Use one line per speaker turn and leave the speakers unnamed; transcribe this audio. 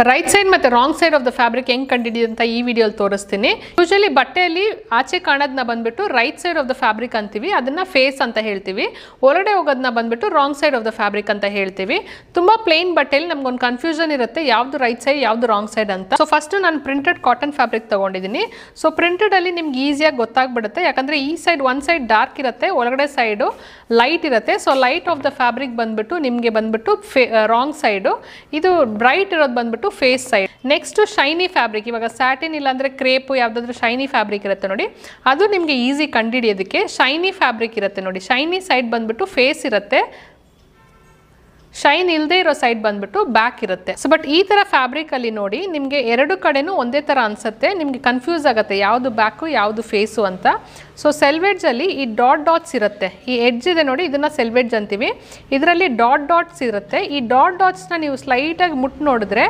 Right side ಮತ್ತು wrong side of the fabric ಹೆಂಗೆ ಕಂಡಿಡಿಯೋದು ಅಂತ ಈ ವಿಡಿಯೋಲಿ ತೋರಿಸ್ತೀನಿ. ಯೂಶಲಿ ಬಟ್ಟೆಯಲ್ಲಿ ಆಚೆ ಕಾಣೋದನ್ನ ಬಂದ್ಬಿಟ್ಟು right side of the fabric ಅಂತೀವಿ, ಅದನ್ನ ಫೇಸ್ ಅಂತ ಹೇಳ್ತೀವಿ. ಹೊರಗಡೆ ಹೋಗೋದನ್ನ ಬಂದ್ಬಿಟ್ಟು wrong side of the fabric ಅಂತ ಹೇಳ್ತೀವಿ. ತುಂಬಾ ಪ್ಲೇನ್ ಬಟ್ಟೆಯಲ್ಲಿ ನಮ್ಗೊಂದು ಕನ್ಫ್ಯೂಷನ್ ಇರುತ್ತೆ, ಯಾವ್ದು ರೈಟ್ ಸೈಡ್ ಯಾವ್ದು ರಾಂಗ್ ಸೈಡ್ ಅಂತ. ಸೊ ಫಸ್ಟ್ ನಾನು ಪ್ರಿಂಟೆಡ್ ಕಾಟನ್ ಫ್ಯಾಬ್ರಿಕ್ ತಗೊಂಡಿದ್ದೀನಿ. ಸೊ ಪ್ರಿಂಟೆಡ್ ಅಲ್ಲಿ ನಿಮ್ಗೆ ಈಸಿಯಾಗಿ ಗೊತ್ತಾಗ್ಬಿಡುತ್ತೆ, ಯಾಕಂದ್ರೆ ಈ ಸೈಡ್ ಒಂದ್ ಸೈಡ್ ಡಾರ್ಕ್ ಇರುತ್ತೆ, ಒಳಗಡೆ ಸೈಡು ಲೈಟ್ ಇರುತ್ತೆ. So light of the fabric ಬಂದ್ಬಿಟ್ಟು ನಿಮಗೆ ಬಂದ್ಬಿಟ್ಟು ರಾಂಗ್ ಸೈಡು, ಇದು ಬ್ರೈಟ್ ಇರೋದು ಬಂದ್ಬಿಟ್ಟು face side. Next shiny fabric, ಇವಾಗ ಸ್ಯಾಟಿನ್ ಇಲ್ಲಾಂದ್ರೆ ಕ್ರೇಪ್ ಯಾವ್ದಾದ್ರು ಶೈನಿ ಫ್ಯಾಬ್ರಿಕ್ ಇರುತ್ತೆ ನೋಡಿ, ಅದು ನಿಮಗೆ ಈಸಿ ಕಂಡುಹಿಡಿಯೋದಕ್ಕೆ ಶೈನಿ ಫ್ಯಾಬ್ರಿಕ್ ಇರುತ್ತೆ ನೋಡಿ. ಶೈನಿ ಸೈಡ್ ಬಂದ್ಬಿಟ್ಟು ಫೇಸ್ ಇರುತ್ತೆ, ಶೈನ್ ಇಲ್ಲದೆ ಇರೋ ಸೈಡ್ ಬಂದ್ಬಿಟ್ಟು ಬ್ಯಾಕ್ ಇರುತ್ತೆ. ಸೊ ಬಟ್ ಈ ತರ ಫ್ಯಾಬ್ರಿಕ್ ಅಲ್ಲಿ ನೋಡಿ ನಿಮಗೆ ಎರಡು ಕಡೆನೂ ಒಂದೇ ತರ ಅನ್ಸುತ್ತೆ, ನಿಮ್ಗೆ ಕನ್ಫ್ಯೂಸ್ ಆಗುತ್ತೆ ಯಾವ್ದು ಬ್ಯಾಕು ಯಾವ್ದು ಫೇಸು ಅಂತ. ಸೊ ಸೆಲ್ವೆಡ್ಜ್ ಅಲ್ಲಿ ಈ ಡಾಟ್ಸ್ ಇರುತ್ತೆ, ಈ ಎಡ್ಜ್ ಇದೆ ನೋಡಿ, ಇದನ್ನ ಸೆಲ್ವೆಡ್ಜ್ ಅಂತೀವಿ. ಇದರಲ್ಲಿ ಡಾಟ್ಸ್ ಇರುತ್ತೆ. ಈ ಡಾಟ್ಸ್ನ ನೀವು ಸ್ಲೈಟ್ ಆಗಿ ಮುಟ್ಟು ನೋಡಿದ್ರೆ